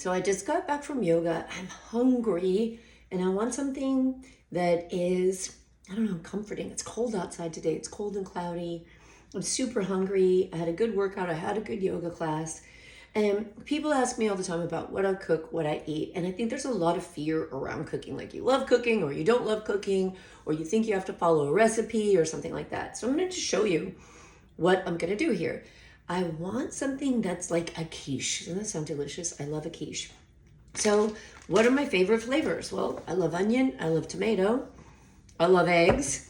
So I just got back from yoga. I'm hungry and I want something that is, I don't know, comforting. It's cold outside today. It's cold and cloudy. I'm super hungry. I had a good workout. I had a good yoga class. And people ask me all the time about what I cook, what I eat. And I think there's a lot of fear around cooking. Like you love cooking or you don't love cooking, or you think you have to follow a recipe or something like that. So I'm going to show you what I'm going to do here. I want something that's like a quiche. Doesn't that sound delicious? I love a quiche. So what are my favorite flavors? Well, I love onion. I love tomato. I love eggs.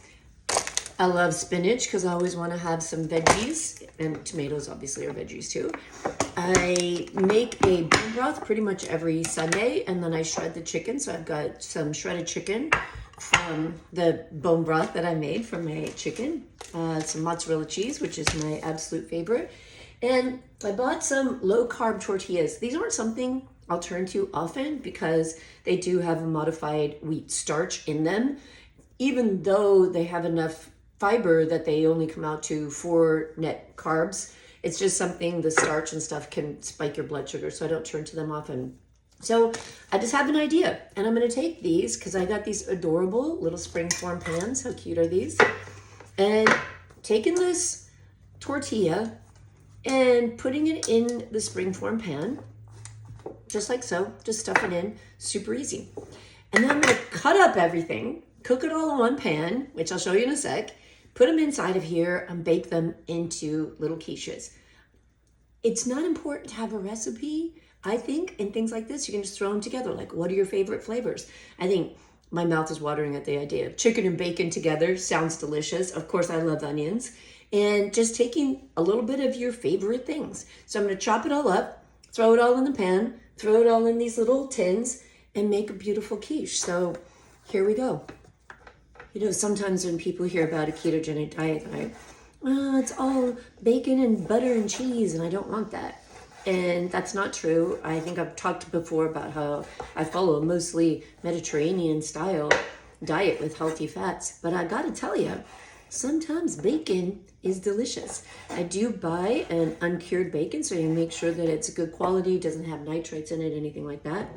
I love spinach because I always want to have some veggies, and tomatoes obviously are veggies too. I make a bone broth pretty much every Sunday, and then I shred the chicken. So I've got some shredded chicken from the bone broth that I made from my chicken, some mozzarella cheese, which is my absolute favorite. And I bought some low carb tortillas. These aren't something I'll turn to often because they do have a modified wheat starch in them, even though they have enough fiber that they only come out to 4 net carbs. It's just something, the starch and stuff can spike your blood sugar, so I don't turn to them often. So I just have an idea, and I'm going to take these because I got these adorable little springform pans. How cute are these? And taking this tortilla and putting it in the springform pan, just like so, just stuff it in, super easy. And then I'm going to cut up everything, cook it all in one pan, which I'll show you in a sec, put them inside of here and bake them into little quiches. It's not important to have a recipe. I think in things like this, you can just throw them together. Like, what are your favorite flavors? I think my mouth is watering at the idea of chicken and bacon together. Sounds delicious. Of course, I love onions. And just taking a little bit of your favorite things. So I'm going to chop it all up, throw it all in the pan, throw it all in these little tins, and make a beautiful quiche. So here we go. You know, sometimes when people hear about a ketogenic diet, they're like, oh, it's all bacon and butter and cheese, and I don't want that. And that's not true. I think I've talked before about how I follow a mostly Mediterranean style diet with healthy fats. But I gotta tell you, sometimes bacon is delicious. I do buy an uncured bacon, so you make sure that it's good quality, doesn't have nitrates in it, anything like that.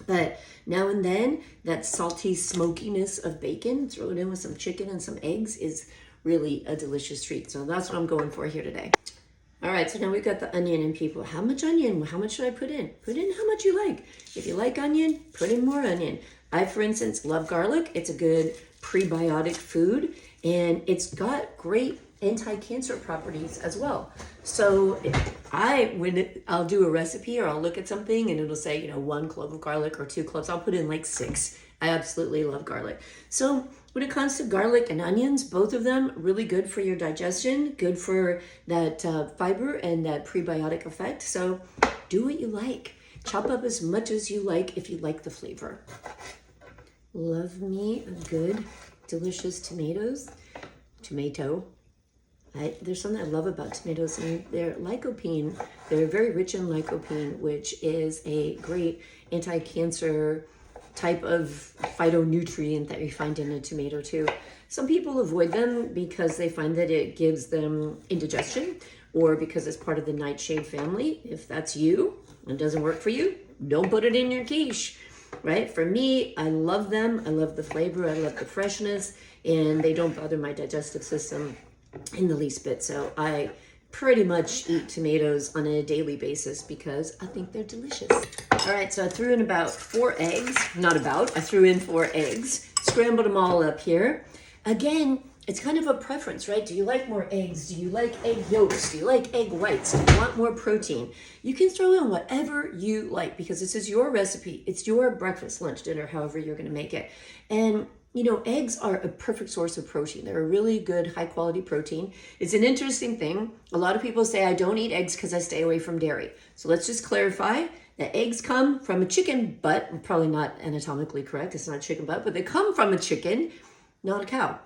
But now and then, that salty smokiness of bacon, throw it in with some chicken and some eggs, is really a delicious treat. So that's what I'm going for here today. All right, so now we've got the onion, and people, how much onion? How much should I put in? Put in how much you like. If you like onion, put in more onion. I, for instance, love garlic. It's a good prebiotic food, and it's got great anti-cancer properties as well. So I'll do a recipe or I'll look at something and it'll say, 1 clove of garlic or 2 cloves. I'll put in like 6. I absolutely love garlic. So when it comes to garlic and onions, both of them really good for your digestion, good for that fiber and that prebiotic effect. So do what you like. Chop up as much as you like if you like the flavor. Love me a good, delicious tomato. There's something I love about tomatoes, and they're lycopene. They're very rich in lycopene, which is a great anti-cancer type of phytonutrient that you find in a tomato too. Some people avoid them because they find that it gives them indigestion, or because it's part of the nightshade family. If that's you and it doesn't work for you, don't put it in your quiche, right? For me, I love them. I love the flavor. I love the freshness, and they don't bother my digestive system in the least bit. So I pretty much eat tomatoes on a daily basis because I think they're delicious. All right, so I threw in about 4 eggs. I threw in 4 eggs, scrambled them all up here. Again, it's kind of a preference, right? Do you like more eggs? Do you like egg yolks? Do you like egg whites? Do you want more protein? You can throw in whatever you like because this is your recipe. It's your breakfast, lunch, dinner, however you're going to make it. And eggs are a perfect source of protein. They're a really good, high quality protein. It's an interesting thing. A lot of people say, I don't eat eggs because I stay away from dairy. So let's just clarify that eggs come from a chicken butt. Probably not anatomically correct. It's not a chicken butt, but they come from a chicken, not a cow.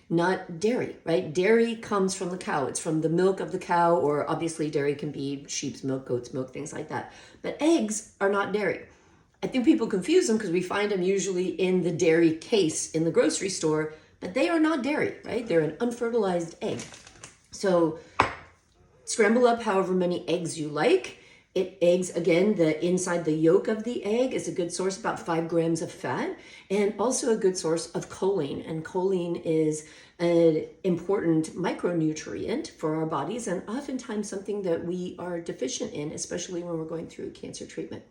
Not dairy, right? Dairy comes from the cow. It's from the milk of the cow, or obviously dairy can be sheep's milk, goat's milk, things like that. But eggs are not dairy. I think people confuse them because we find them usually in the dairy case in the grocery store, but they are not dairy, right? They're an unfertilized egg. So scramble up however many eggs you like. Eggs, again, the inside the yolk of the egg is a good source, about 5 grams of fat, and also a good source of choline. And choline is an important micronutrient for our bodies, and oftentimes something that we are deficient in, especially when we're going through cancer treatment.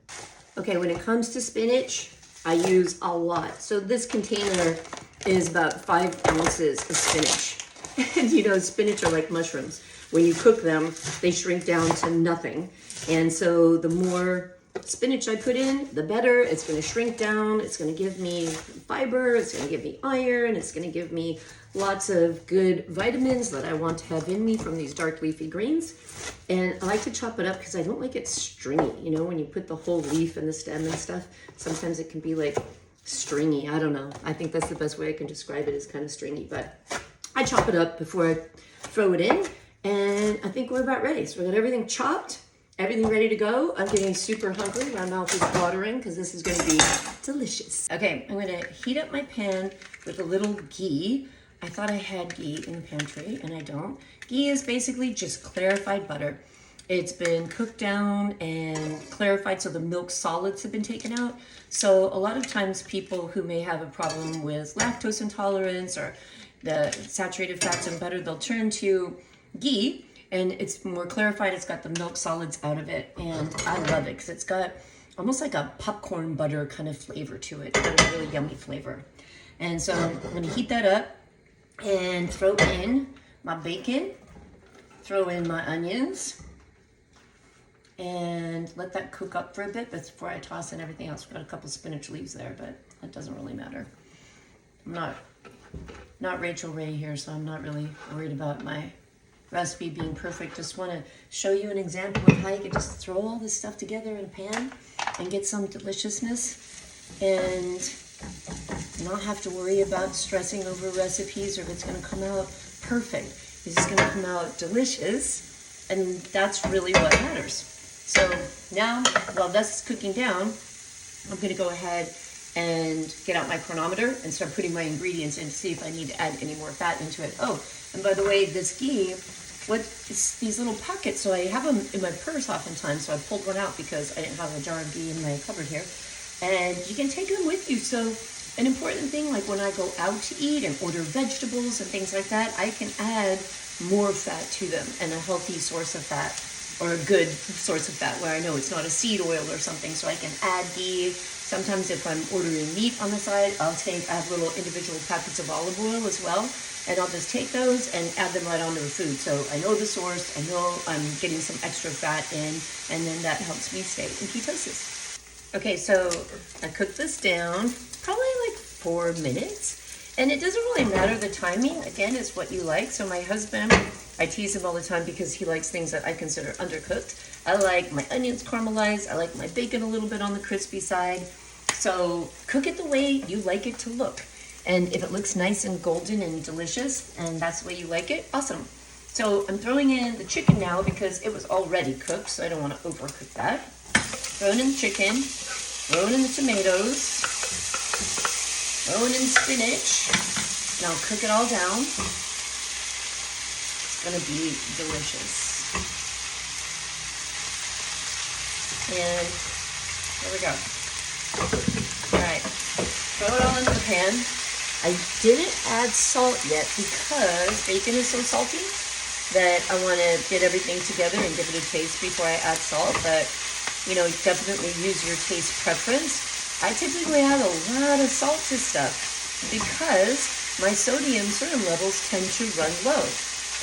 Okay, when it comes to spinach, I use a lot. So this container is about 5 ounces of spinach. And you know, spinach are like mushrooms. When you cook them, they shrink down to nothing. And so the more spinach I put in, the better. It's going to shrink down. It's going to give me fiber. It's going to give me iron. It's going to give me lots of good vitamins that I want to have in me from these dark leafy greens. And I like to chop it up because I don't like it stringy. You know, when you put the whole leaf in the stem and stuff, sometimes it can be like stringy. I don't know. I think that's the best way I can describe it, is kind of stringy. But I chop it up before I throw it in. And I think we're about ready. So we got everything chopped, everything ready to go. I'm getting super hungry. My mouth is watering because this is going to be delicious. Okay, I'm going to heat up my pan with a little ghee. I thought I had ghee in the pantry, and I don't. Ghee is basically just clarified butter. It's been cooked down and clarified, so the milk solids have been taken out. So a lot of times people who may have a problem with lactose intolerance or the saturated fats in butter, they'll turn to ghee, and it's more clarified. It's got the milk solids out of it, and I love it because it's got almost like a popcorn butter kind of flavor to it. It's got a really yummy flavor. And so I'm going to heat that up and throw in my bacon, throw in my onions, and let that cook up for a bit before I toss in everything else. We've got a couple spinach leaves there, but that doesn't really matter. I'm not Rachel Ray here, so I'm not really worried about my recipe being perfect. Just want to show you an example of how you can just throw all this stuff together in a pan and get some deliciousness and not have to worry about stressing over recipes or if it's going to come out perfect. It's just going to come out delicious, and that's really what matters. So now, while that's cooking down, I'm going to go ahead and get out my Cronometer and start putting my ingredients in to see if I need to add any more fat into it. Oh, and by the way, this ghee, it's these little pockets, so I have them in my purse oftentimes, so I pulled one out because I didn't have a jar of ghee in my cupboard here. And you can take them with you. So an important thing, like when I go out to eat and order vegetables and things like that, I can add more fat to them, and a healthy source of fat, or a good source of fat where I know it's not a seed oil or something, so I can add ghee. Sometimes if I'm ordering meat on the side, I have little individual packets of olive oil as well, and I'll just take those and add them right onto the food. So I know the source, I know I'm getting some extra fat in, and then that helps me stay in ketosis. Okay, so I cooked this down probably like 4 minutes, and it doesn't really matter the timing. Again, it's what you like. So my husband, I tease him all the time because he likes things that I consider undercooked. I like my onions caramelized. I like my bacon a little bit on the crispy side. So cook it the way you like it to look. And if it looks nice and golden and delicious, and that's the way you like it, awesome. So I'm throwing in the chicken now because it was already cooked, so I don't want to overcook that. Throwing in the chicken, throwing in the tomatoes, throwing in spinach. Now cook it all down. It's gonna be delicious. And there we go. All right, throw it all into the pan. I didn't add salt yet because bacon is so salty that I want to get everything together and give it a taste before I add salt. But you know, definitely use your taste preference. I typically add a lot of salt to stuff because my sodium levels tend to run low.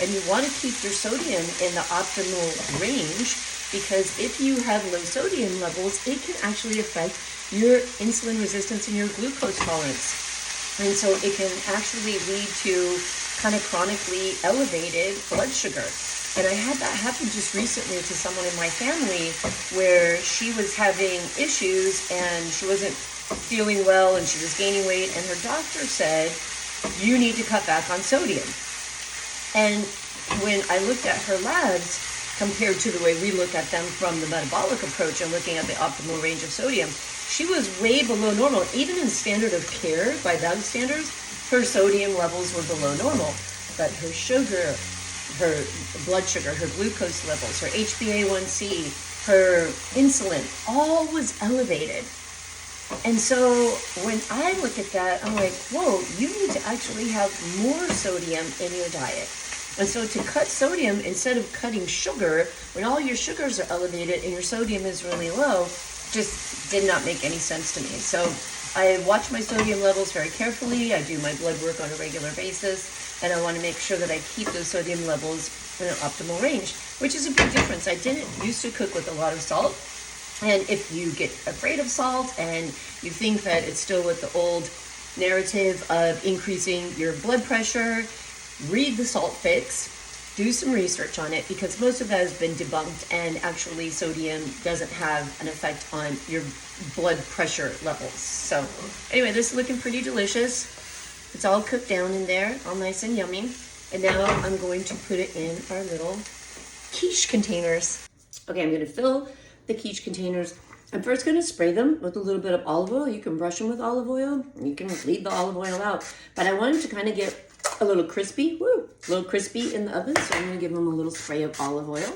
And you want to keep your sodium in the optimal range, because if you have low sodium levels, it can actually affect your insulin resistance and your glucose tolerance. And so it can actually lead to kind of chronically elevated blood sugar. And I had that happen just recently to someone in my family where she was having issues and she wasn't feeling well and she was gaining weight, and her doctor said, you need to cut back on sodium. And when I looked at her labs compared to the way we look at them from the metabolic approach and looking at the optimal range of sodium, she was way below normal. Even in standard of care, by those standards, her sodium levels were below normal. But her sugar, her blood sugar, her glucose levels, her HbA1c, her insulin, all was elevated. And so when I look at that, I'm like, whoa, you need to actually have more sodium in your diet. And so to cut sodium, instead of cutting sugar, when all your sugars are elevated and your sodium is really low, just did not make any sense to me. So I watch my sodium levels very carefully. I do my blood work on a regular basis, and I want to make sure that I keep those sodium levels in an optimal range, which is a big difference. I didn't used to cook with a lot of salt. And if you get afraid of salt and you think that it's still with the old narrative of increasing your blood pressure, read the Salt Fix, do some research on it, because most of that has been debunked, and actually sodium doesn't have an effect on your blood pressure levels. So anyway, this is looking pretty delicious. It's all cooked down in there, all nice and yummy. And now I'm going to put it in our little quiche containers. Okay, I'm going to fill the quiche containers. I'm first going to spray them with a little bit of olive oil. You can brush them with olive oil. You can leave the olive oil out. But I want them to kind of get a little crispy, a little crispy in the oven. So I'm going to give them a little spray of olive oil.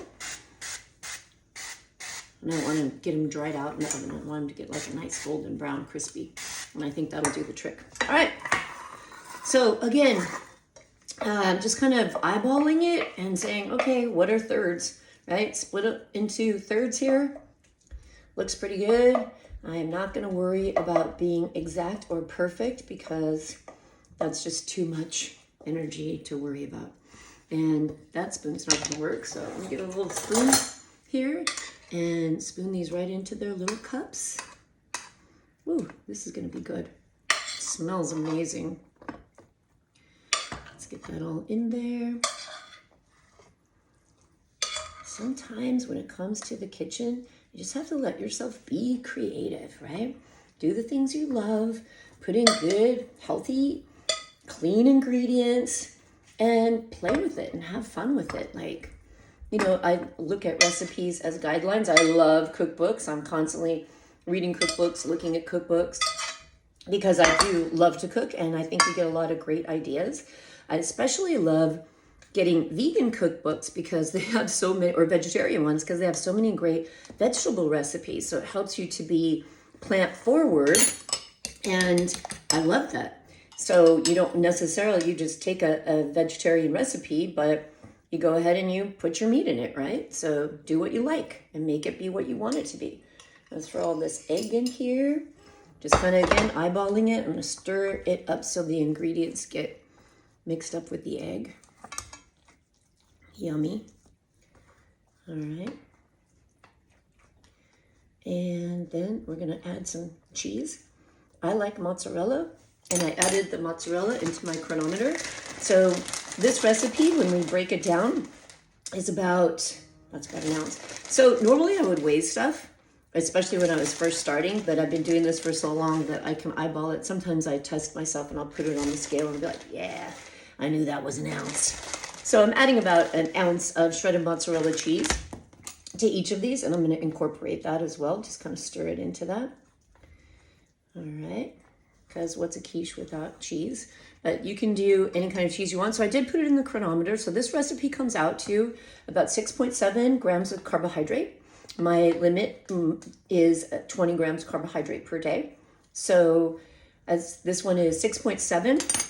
And I want to get them dried out in the oven. I want them to get like a nice golden brown crispy. And I think that'll do the trick. All right. So again, just kind of eyeballing it and saying, okay, what are thirds, right? Split it into thirds here. Looks pretty good. I am not going to worry about being exact or perfect, because that's just too much energy to worry about. And that spoon's not going to work. So I'm going to get a little spoon here and spoon these right into their little cups. Ooh, this is going to be good. Smells amazing. Let's get that all in there. Sometimes when it comes to the kitchen, you just have to let yourself be creative, right? Do the things you love, put in good, healthy, clean ingredients, and play with it and have fun with it. Like, you know, I look at recipes as guidelines. I love cookbooks. I'm constantly reading cookbooks, looking at cookbooks, because I do love to cook, and I think you get a lot of great ideas. I especially love getting vegan cookbooks, because they have so many, or vegetarian ones, because they have so many great vegetable recipes. So it helps you to be plant forward, and I love that. So you don't necessarily, you just take a vegetarian recipe, but you go ahead and you put your meat in it, right? So do what you like and make it be what you want it to be. Let's throw all this egg in here. Just kind of, again, eyeballing it. I'm going to stir it up so the ingredients get mixed up with the egg. Yummy. All right. And then we're going to add some cheese. I like mozzarella, and I added the mozzarella into my Cronometer. So this recipe, when we break it down, is that's about an ounce. So normally I would weigh stuff, especially when I was first starting, but I've been doing this for so long that I can eyeball it. Sometimes I test myself and I'll put it on the scale and be like, yeah, I knew that was an ounce. So I'm adding about an ounce of shredded mozzarella cheese to each of these, and I'm going to incorporate that as well. Just kind of stir it into that. All right, because what's a quiche without cheese? But you can do any kind of cheese you want. So I did put it in the Cronometer. So this recipe comes out to about 6.7 grams of carbohydrate. My limit is 20 grams carbohydrate per day. So as this one is 6.7,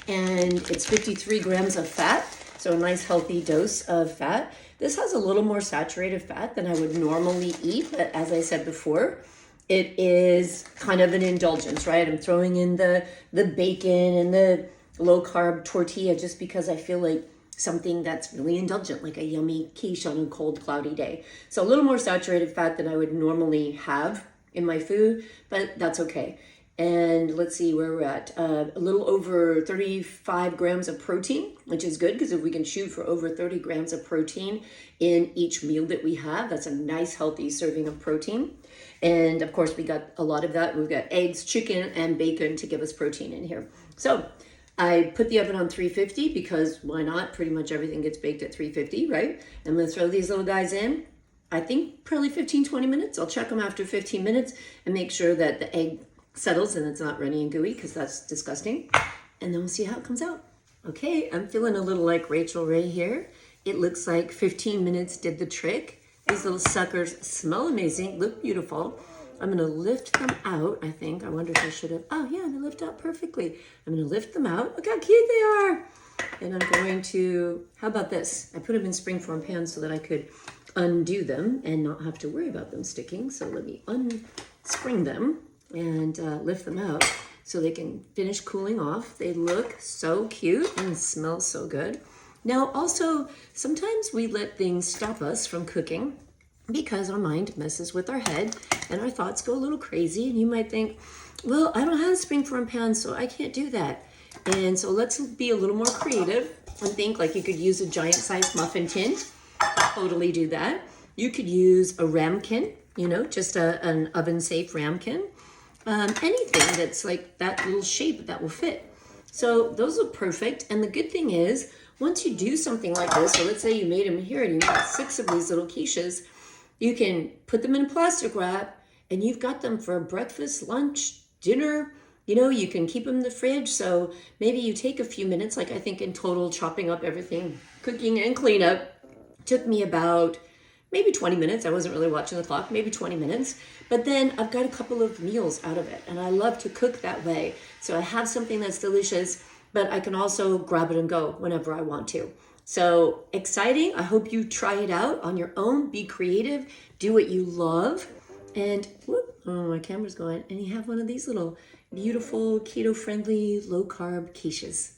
and it's 53 grams of fat. So a nice healthy dose of fat. This has a little more saturated fat than I would normally eat, but as I said before, it is kind of an indulgence, right? I'm throwing in the bacon and the low carb tortilla just because I feel like something that's really indulgent, like a yummy quiche on a cold, cloudy day. So a little more saturated fat than I would normally have in my food, but that's okay. And let's see where we're at. A little over 35 grams of protein, which is good, because if we can shoot for over 30 grams of protein in each meal that we have, that's a nice healthy serving of protein. And of course, we got a lot of that. We've got eggs, chicken, and bacon to give us protein in here. So I put the oven on 350 because why not? Pretty much everything gets baked at 350, right? I'm going to throw these little guys in. I think probably 15, 20 minutes. I'll check them after 15 minutes and make sure that the egg settles and it's not runny and gooey, because that's disgusting. And then we'll see how it comes out. Okay, I'm feeling a little like Rachel Ray here. It looks like 15 minutes did the trick. These little suckers smell amazing, look beautiful. I'm gonna lift them out, I think. I wonder if I should have, oh yeah, they lift out perfectly. I'm gonna lift them out. Look how cute they are. And I'm going to, how about this? I put them in springform pans so that I could undo them and not have to worry about them sticking. So let me unspring them and lift them out so they can finish cooling off. They look so cute and smell so good. Now also, sometimes we let things stop us from cooking because our mind messes with our head and our thoughts go a little crazy, and you might think, well, I don't have a springform pan, so I can't do that. And so let's be a little more creative and think like you could use a giant sized muffin tin. Totally do that. You could use a ramekin, you know, just an oven safe ramekin. Anything that's like that little shape that will fit. So those look perfect. And the good thing is, once you do something like this, so let's say you made them here and you made 6 of these little quiches, you can put them in plastic wrap and you've got them for breakfast, lunch, dinner. You know, you can keep them in the fridge. So maybe you take a few minutes, like I think in total chopping up everything, cooking and cleanup took me about maybe 20 minutes. I wasn't really watching the clock, maybe 20 minutes. But then I've got a couple of meals out of it. And I love to cook that way. So I have something that's delicious, but I can also grab it and go whenever I want to. So exciting. I hope you try it out on your own. Be creative. Do what you love. And whoop, oh, my camera's going. And you have one of these little beautiful keto-friendly low-carb quiches.